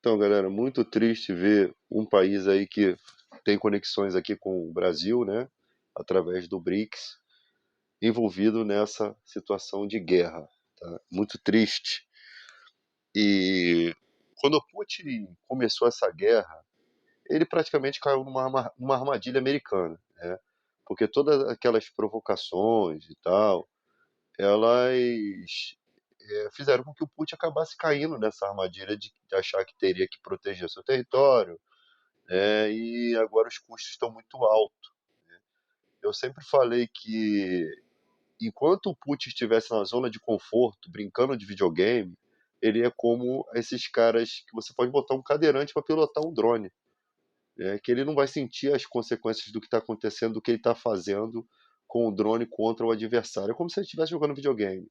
Então, galera, muito triste ver um país aí que tem conexões aqui com o Brasil, né, através do BRICS, envolvido nessa situação de guerra, tá? Muito triste. E quando o Putin começou essa guerra, ele praticamente caiu numa armadilha americana, né? Porque todas aquelas provocações e tal, elas fizeram com que o Putin acabasse caindo nessa armadilha de achar que teria que proteger seu território, e agora os custos estão muito altos. Eu sempre falei que enquanto o Putin estivesse na zona de conforto, brincando de videogame, ele é como esses caras que você pode botar um cadeirante para pilotar um drone, que ele não vai sentir as consequências do que está acontecendo, do que ele está fazendo com o drone contra o adversário. É como se ele estivesse jogando videogame.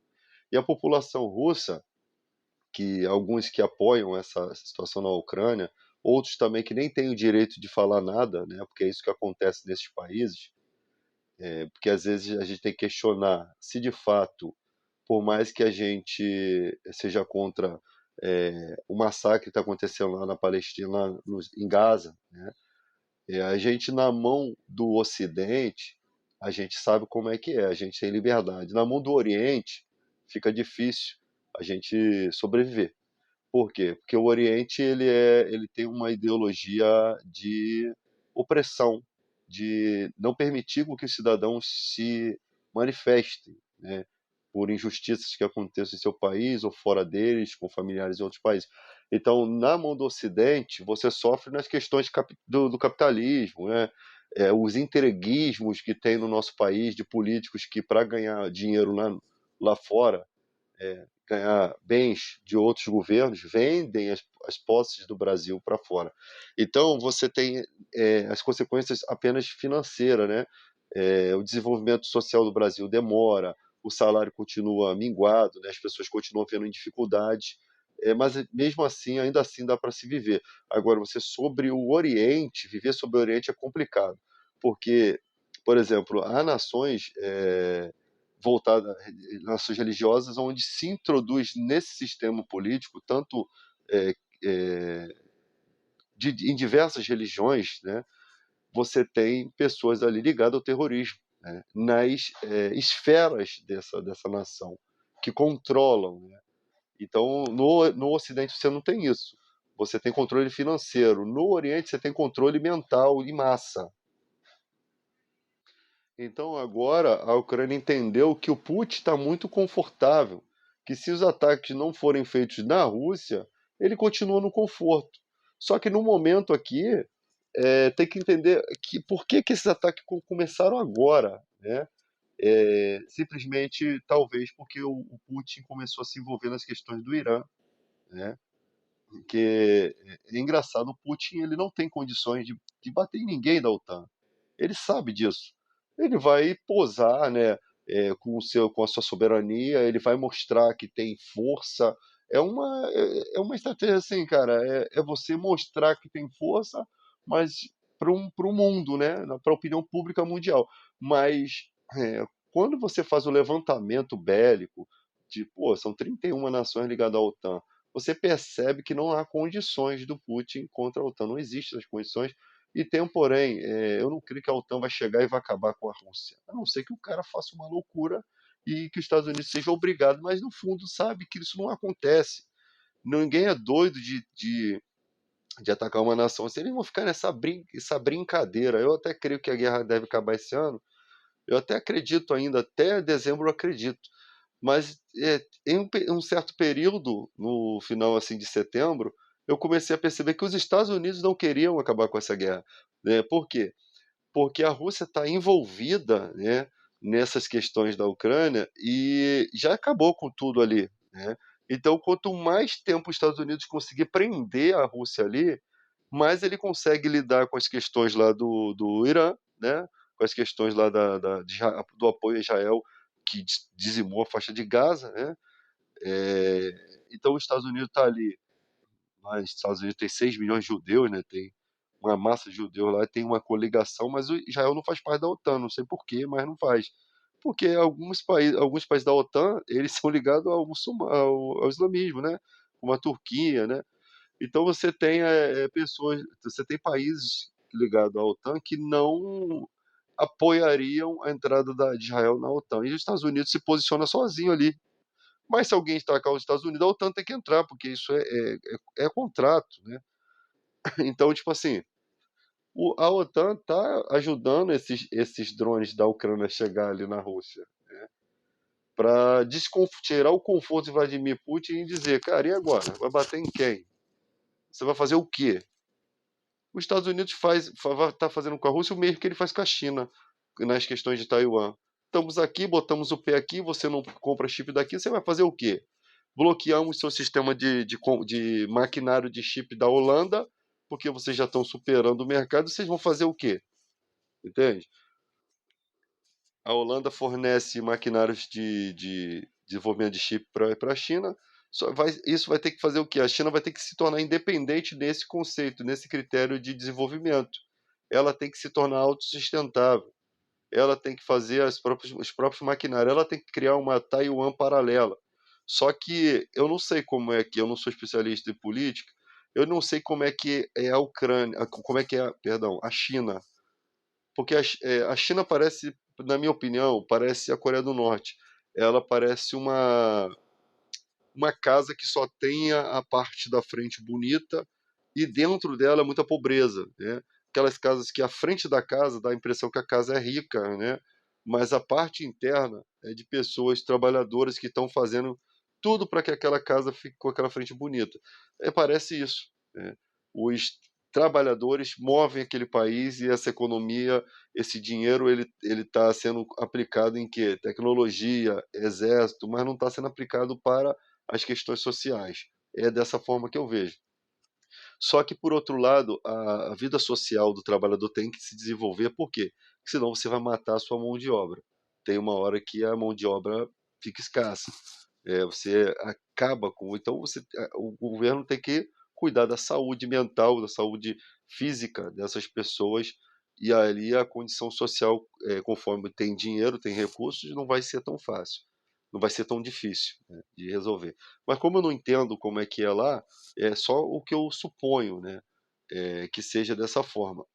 E a população russa, que alguns que apoiam essa situação na Ucrânia, outros também que nem têm o direito de falar nada, né, porque é isso que acontece nesses países, porque às vezes a gente tem que questionar se de fato, por mais que a gente seja contra o massacre que está acontecendo lá na Palestina, lá em Gaza, né, a gente na mão do Ocidente, a gente sabe como é que é, a gente tem liberdade. Na mão do Oriente, fica difícil a gente sobreviver. Por quê? Porque o Oriente ele tem uma ideologia de opressão, de não permitir com que os cidadãos se manifestem, né, por injustiças que aconteçam em seu país ou fora deles, com familiares em outros países. Então, na mão do Ocidente, você sofre nas questões do capitalismo, né? Os interguismos que tem no nosso país de políticos que, para ganhar dinheiro lá fora, ganhar bens de outros governos, vendem as posses do Brasil para fora. Então, você tem as consequências apenas financeiras, né? O desenvolvimento social do Brasil demora, o salário continua minguado, né? As pessoas continuam vendo dificuldades, mas mesmo assim, ainda assim dá para se viver. Agora, você sobre o Oriente, viver sobre o Oriente é complicado, porque, por exemplo, há nações voltadas, nações religiosas, onde se introduz nesse sistema político, tanto é, é, em diversas religiões, né, você tem pessoas ali ligadas ao terrorismo, né, nas esferas dessa nação, que controlam. Né? Então, no Ocidente você não tem isso. Você tem controle financeiro. No Oriente você tem controle mental em massa. Então agora a Ucrânia entendeu que o Putin está muito confortável, que se os ataques não forem feitos na Rússia, ele continua no conforto. Só que no momento aqui, tem que entender que por que esses ataques começaram agora, né? Simplesmente, talvez, porque o Putin começou a se envolver nas questões do Irã, né? Porque é engraçado, o Putin ele não tem condições de bater em ninguém da OTAN. Ele sabe disso. Ele vai posar, né, com a sua soberania, ele vai mostrar que tem força. É uma estratégia assim, cara, é você mostrar que tem força, mas para o mundo, né, para a opinião pública mundial. Mas quando você faz o levantamento bélico, de, pô, são 31 nações ligadas à OTAN, você percebe que não há condições do Putin contra a OTAN, não existem as condições. E tem um porém, eu não creio que a OTAN vai chegar e vai acabar com a Rússia, a não ser que o cara faça uma loucura e que os Estados Unidos sejam obrigados, mas no fundo sabe que isso não acontece. Ninguém é doido de atacar uma nação, se eles vão ficar essa brincadeira. Eu até creio que a guerra deve acabar esse ano, eu até acredito ainda, até dezembro eu acredito, mas em um certo período, no final assim de setembro, eu comecei a perceber que os Estados Unidos não queriam acabar com essa guerra. Né? Por quê? Porque a Rússia está envolvida, né, nessas questões da Ucrânia e já acabou com tudo ali. Né? Então, quanto mais tempo os Estados Unidos conseguir prender a Rússia ali, mais ele consegue lidar com as questões lá do Irã, né? Com as questões lá do apoio a Israel, que dizimou a faixa de Gaza. Né? É, então, os Estados Unidos está ali. Lá nos Estados Unidos tem 6 milhões de judeus, né? Tem uma massa de judeus lá, tem uma coligação, mas o Israel não faz parte da OTAN, não sei por quê, mas não faz. Porque alguns países da OTAN, eles são ligados ao islamismo, né? Como a Turquia, né? Então você tem, pessoas, você tem países ligados à OTAN que não apoiariam a entrada de Israel na OTAN, e os Estados Unidos se posiciona sozinho ali. Mas se alguém atacar os Estados Unidos, a OTAN tem que entrar, porque isso é contrato, né. Então, tipo assim, a OTAN está ajudando esses drones da Ucrânia a chegar ali na Rússia, para tirar o conforto de Vladimir Putin e dizer: cara, e agora? Vai bater em quem? Você vai fazer o quê? Os Estados Unidos está fazendo com a Rússia o mesmo que ele faz com a China nas questões de Taiwan. Estamos aqui, botamos o pé aqui, você não compra chip daqui, você vai fazer o quê? Bloqueamos seu sistema de maquinário de chip da Holanda, porque vocês já estão superando o mercado, vocês vão fazer o quê? Entende? A Holanda fornece maquinários de desenvolvimento de chip para a China. Isso vai ter que fazer o quê? A China vai ter que se tornar independente nesse conceito, nesse critério de desenvolvimento. Ela tem que se tornar autossustentável. Ela tem que fazer os próprios maquinários. Ela tem que criar uma Taiwan paralela. Só que eu não sei como é que, eu não sou especialista em política, eu não sei como é que é a Ucrânia, como é que é, perdão, a China, porque a China parece, na minha opinião, parece a Coreia do Norte. Ela parece uma casa que só tem a parte da frente bonita e dentro dela muita pobreza, né? Aquelas casas que a frente da casa dá a impressão que a casa é rica, né? Mas a parte interna é de pessoas trabalhadoras que estão fazendo tudo para que aquela casa fique com aquela frente bonita. Parece isso, né? Os trabalhadores movem aquele país e essa economia, esse dinheiro, ele está sendo aplicado em quê? Tecnologia, exército, mas não está sendo aplicado para as questões sociais. É dessa forma que eu vejo. Só que, por outro lado, a vida social do trabalhador tem que se desenvolver, por quê? Porque senão você vai matar a sua mão de obra. Tem uma hora que a mão de obra fica escassa. Você acaba com. Então, o governo tem que cuidar da saúde mental, da saúde física dessas pessoas, e ali a condição social, conforme tem dinheiro, tem recursos, não vai ser tão fácil, não vai ser tão difícil, né, de resolver. Mas como eu não entendo como é que é lá, é só o que eu suponho, né, que seja dessa forma.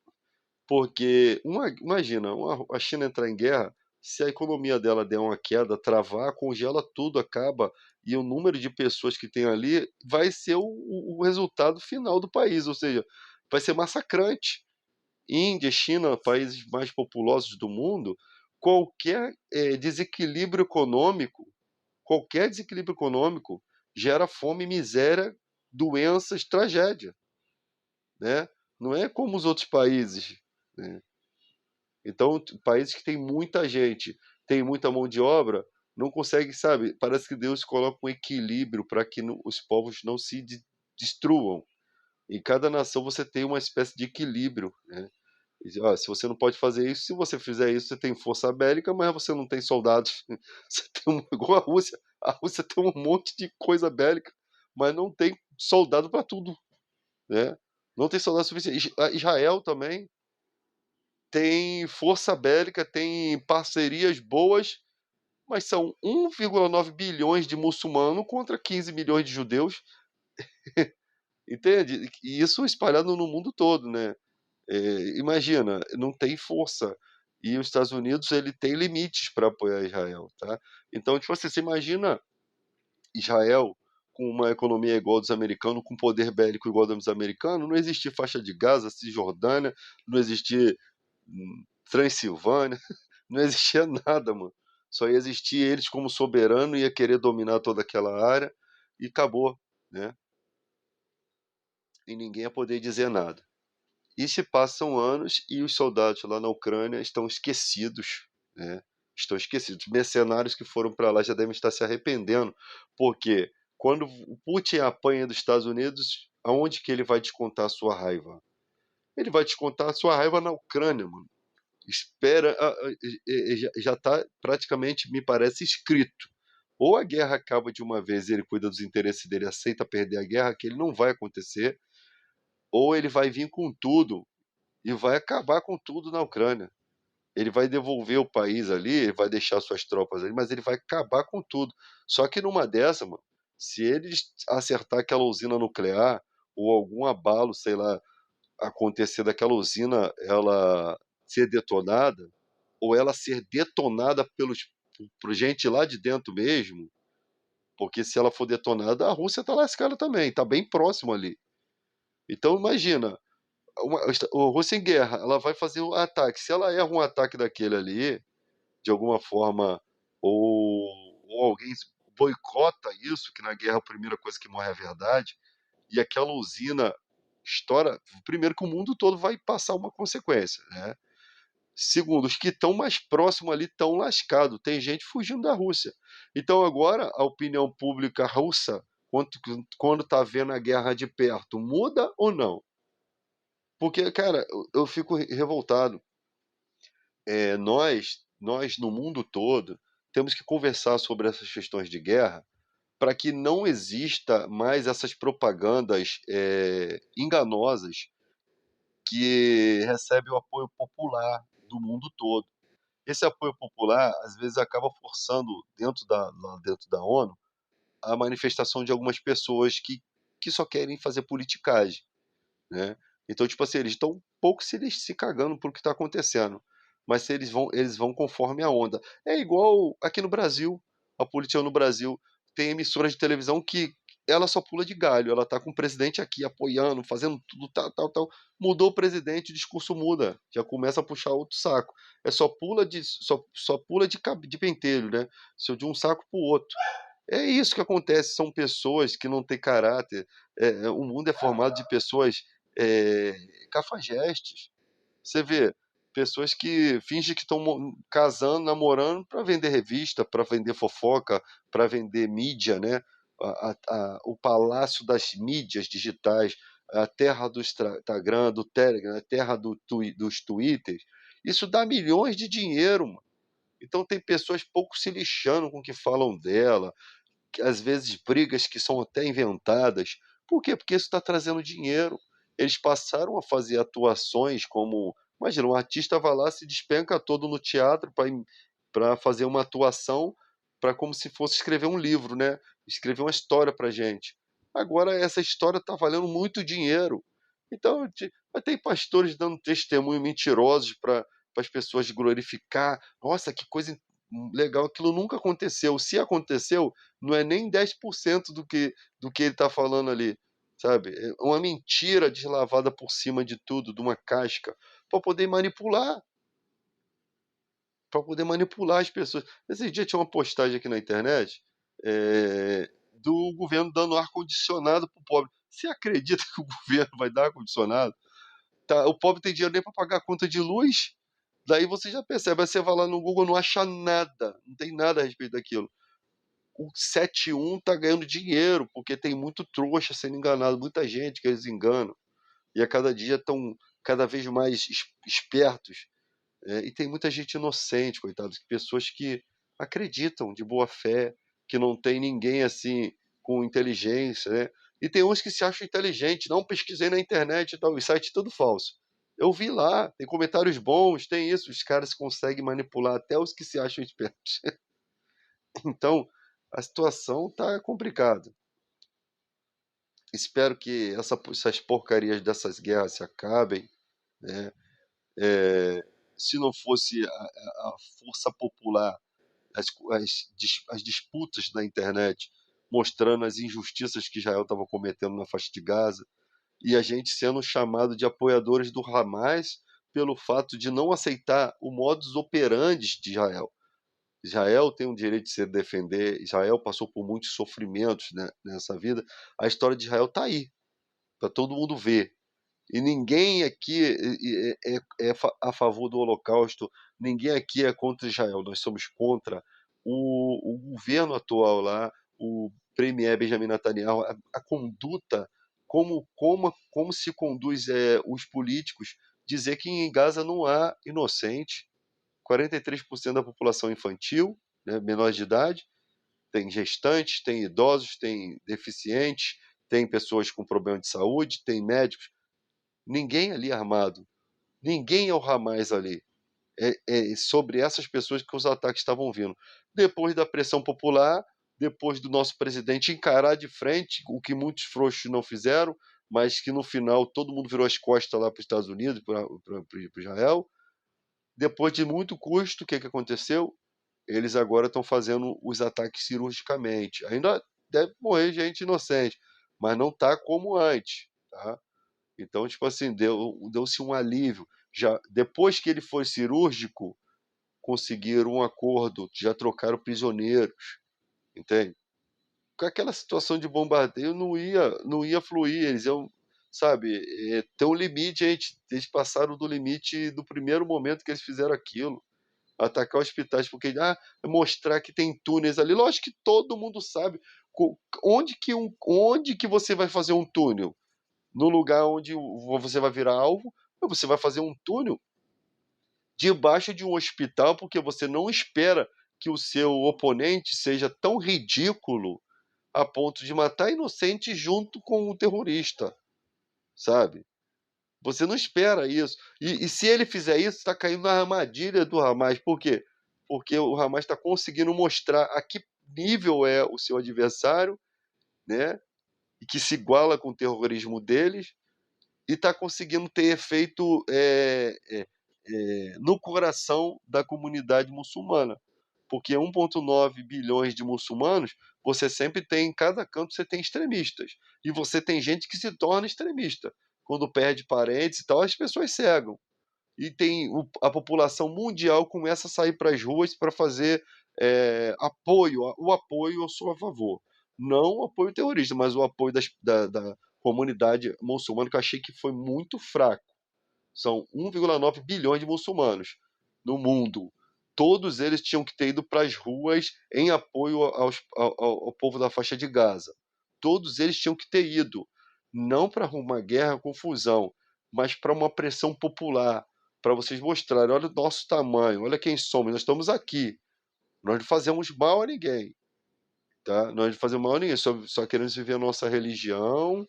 Porque imagina, a China entrar em guerra, se a economia dela der uma queda, travar, congela tudo, acaba, e o número de pessoas que tem ali vai ser o resultado final do país, ou seja, vai ser massacrante. Índia, China, países mais populosos do mundo, qualquer qualquer desequilíbrio econômico gera fome, miséria, doenças, tragédia, né? Não é como os outros países, né? Então, países que têm muita gente, tem muita mão de obra, não consegue, sabe? Parece que Deus coloca um equilíbrio para que os povos não se destruam. Em cada nação você tem uma espécie de equilíbrio, né? Ó, se você não pode fazer isso, se você fizer isso, você tem força bélica, mas você não tem soldados. Você tem igual a Rússia. A Rússia tem um monte de coisa bélica, mas não tem soldado para tudo, né? Não tem soldado suficiente. Israel também tem força bélica, tem parcerias boas, mas são 1,9 bilhões de muçulmanos contra 15 milhões de judeus, entende? E isso espalhado no mundo todo, né? Imagina, não tem força. E os Estados Unidos, ele tem limites para apoiar Israel, tá? Então, tipo assim, você imagina Israel com uma economia igual dos americanos, com poder bélico igual dos americanos, não existia faixa de Gaza, Cisjordânia, não existia Transilvânia, não existia nada, mano. Só ia existir eles como soberano, ia querer dominar toda aquela área e acabou, né? E ninguém ia poder dizer nada. E se passam anos e os soldados lá na Ucrânia estão esquecidos, né? Estão esquecidos. Mercenários que foram para lá já devem estar se arrependendo, porque quando o Putin apanha dos Estados Unidos, aonde que ele vai descontar a sua raiva? Ele vai descontar a sua raiva na Ucrânia, mano. Espera, já está praticamente, me parece, escrito. Ou a guerra acaba de uma vez e ele cuida dos interesses dele, aceita perder a guerra, que ele não vai acontecer, ou ele vai vir com tudo e vai acabar com tudo na Ucrânia. Ele vai devolver o país ali, ele vai deixar suas tropas ali, mas ele vai acabar com tudo. Só que numa dessa, mano, se eles acertar aquela usina nuclear, ou algum abalo, sei lá, acontecer daquela usina ela ser detonada, ou ela ser detonada por gente lá de dentro mesmo, porque se ela for detonada, a Rússia está lascada também, está bem próximo ali. Então imagina, a Rússia em guerra, ela vai fazer um ataque, se ela erra um ataque daquele ali, de alguma forma, ou alguém boicota isso, que na guerra a primeira coisa que morre é a verdade, e aquela usina estoura, primeiro que o mundo todo vai passar uma consequência, né. Segundo, os que estão mais próximos ali estão lascados, tem gente fugindo da Rússia. Então agora a opinião pública russa, quando está vendo a guerra de perto, muda ou não? Porque, cara, eu fico revoltado. Nós no mundo todo temos que conversar sobre essas questões de guerra para que não exista mais essas propagandas, enganosas que recebem o apoio popular do mundo todo. Esse apoio popular, às vezes, acaba forçando lá dentro da ONU, a manifestação de algumas pessoas que só querem fazer politicagem, né. Então, tipo assim, eles estão um pouco se cagando para o que está acontecendo, mas se eles vão conforme a onda. É igual aqui no Brasil, a política no Brasil, tem emissoras de televisão que ela só pula de galho, ela tá com o presidente aqui apoiando, fazendo tudo tal, tal, tal, mudou o presidente, o discurso muda, já começa a puxar outro saco. É só pula de pentelho, né, de um saco para o outro. É isso que acontece, são pessoas que não têm caráter, o mundo é formado de pessoas, eh, cafajestes. Você vê, pessoas que fingem que estão casando, namorando para vender revista, para vender fofoca, para vender mídia, né, o palácio das mídias digitais, a terra do Instagram, do Telegram, a terra dos Twitters, isso dá milhões de dinheiro, mano. Então tem pessoas pouco se lixando com o que falam dela, que às vezes brigas que são até inventadas. Por quê? Porque isso está trazendo dinheiro. Eles passaram a fazer atuações como, imagina, um artista vai lá, se despenca todo no teatro para fazer uma atuação, para como se fosse escrever um livro, né, escrever uma história pra gente. Agora essa história está valendo muito dinheiro. Então tem pastores dando testemunho mentirosos para as pessoas glorificar. Nossa, que coisa legal, aquilo nunca aconteceu. Se aconteceu, não é nem 10% do que ele está falando ali, sabe? É uma mentira deslavada por cima de tudo, de uma casca, para poder manipular, para poder manipular as pessoas. Esse dia tinha uma postagem aqui na internet, do governo dando ar-condicionado para o pobre. Você acredita que o governo vai dar ar-condicionado? Tá, o pobre tem dinheiro nem para pagar a conta de luz? Daí você já percebe, aí você vai lá no Google, não acha nada, não tem nada a respeito daquilo. O 71 tá ganhando dinheiro, porque tem muito trouxa sendo enganado, muita gente que eles enganam, e a cada dia estão cada vez mais espertos, e tem muita gente inocente, coitados, pessoas que acreditam de boa fé, que não tem ninguém assim com inteligência, né. E tem uns que se acham inteligentes, não, pesquisei na internet e tal, os sites tudo falso. Eu vi lá, tem comentários bons, tem isso, os caras conseguem manipular até os que se acham espertos. Então, a situação tá complicada. Espero que essas porcarias dessas guerras se acabem, né. Se não fosse a força popular, as disputas na internet, mostrando as injustiças que Israel estava cometendo na faixa de Gaza, e a gente sendo chamado de apoiadores do Hamas, pelo fato de não aceitar o modus operandi de Israel. Israel tem o direito de se defender, Israel passou por muitos sofrimentos, né, nessa vida. A história de Israel está aí, para todo mundo ver. E ninguém aqui a favor do Holocausto, ninguém aqui é contra Israel, nós somos contra o governo atual lá, o premier Benjamin Netanyahu, a conduta, como se conduz, os políticos, dizer que em Gaza não há inocente, 43% da população infantil, né, menores de idade, tem gestantes, tem idosos, tem deficientes, tem pessoas com problema de saúde, tem médicos, ninguém ali armado, ninguém é o Hamas ali. É sobre essas pessoas que os ataques estavam vindo. Depois da pressão popular, depois do nosso presidente encarar de frente o que muitos frouxos não fizeram, mas que no final todo mundo virou as costas lá para os Estados Unidos, para Israel. Depois de muito custo, o que que aconteceu? Eles agora estão fazendo os ataques cirurgicamente. Ainda deve morrer gente inocente, mas não tá como antes, tá. Então, tipo assim, deu-se um alívio. Já depois que ele foi cirúrgico, conseguiram um acordo, já trocaram prisioneiros, entende. Com aquela situação de bombardeio não ia fluir, eles iam, sabe, tem um limite, gente, eles passaram do limite do primeiro momento que eles fizeram aquilo. Atacar hospitais, porque, mostrar que tem túneis ali, lógico que todo mundo sabe onde que você vai fazer um túnel? No lugar onde você vai virar alvo, ou você vai fazer um túnel debaixo de um hospital, porque você não espera que o seu oponente seja tão ridículo a ponto de matar inocente junto com o terrorista, sabe. Você não espera isso. E se ele fizer isso, está caindo na armadilha do Hamas. Por quê? Porque o Hamas está conseguindo mostrar a que nível é o seu adversário, né, e que se iguala com o terrorismo deles, e está conseguindo ter efeito, no coração da comunidade muçulmana. Porque 1,9 bilhões de muçulmanos, você sempre tem, em cada canto você tem extremistas. E você tem gente que se torna extremista. Quando perde parentes e tal, as pessoas cegam. E tem a população mundial começa a sair para as ruas para fazer apoio. O apoio eu sou a favor. Não o apoio terrorista, mas o apoio da comunidade muçulmana, que eu achei que foi muito fraco. São 1,9 bilhões de muçulmanos no mundo. Todos eles tinham que ter ido para as ruas em apoio ao povo da faixa de Gaza. Todos eles tinham que ter ido, não para arrumar guerra, confusão, mas para uma pressão popular, para vocês mostrarem: olha o nosso tamanho, olha quem somos, nós estamos aqui, nós não fazemos mal a ninguém, tá? Nós não fazemos mal a ninguém, só queremos viver a nossa religião.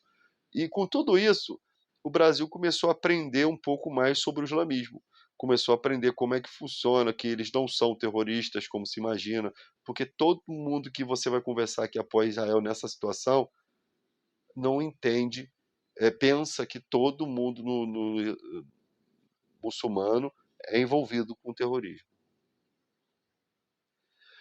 E com tudo isso, o Brasil começou a aprender um pouco mais sobre o islamismo. Começou a aprender como é que funciona, que eles não são terroristas como se imagina, porque todo mundo que você vai conversar que apoia Israel nessa situação não entende, pensa que todo mundo no muçulmano é envolvido com terrorismo.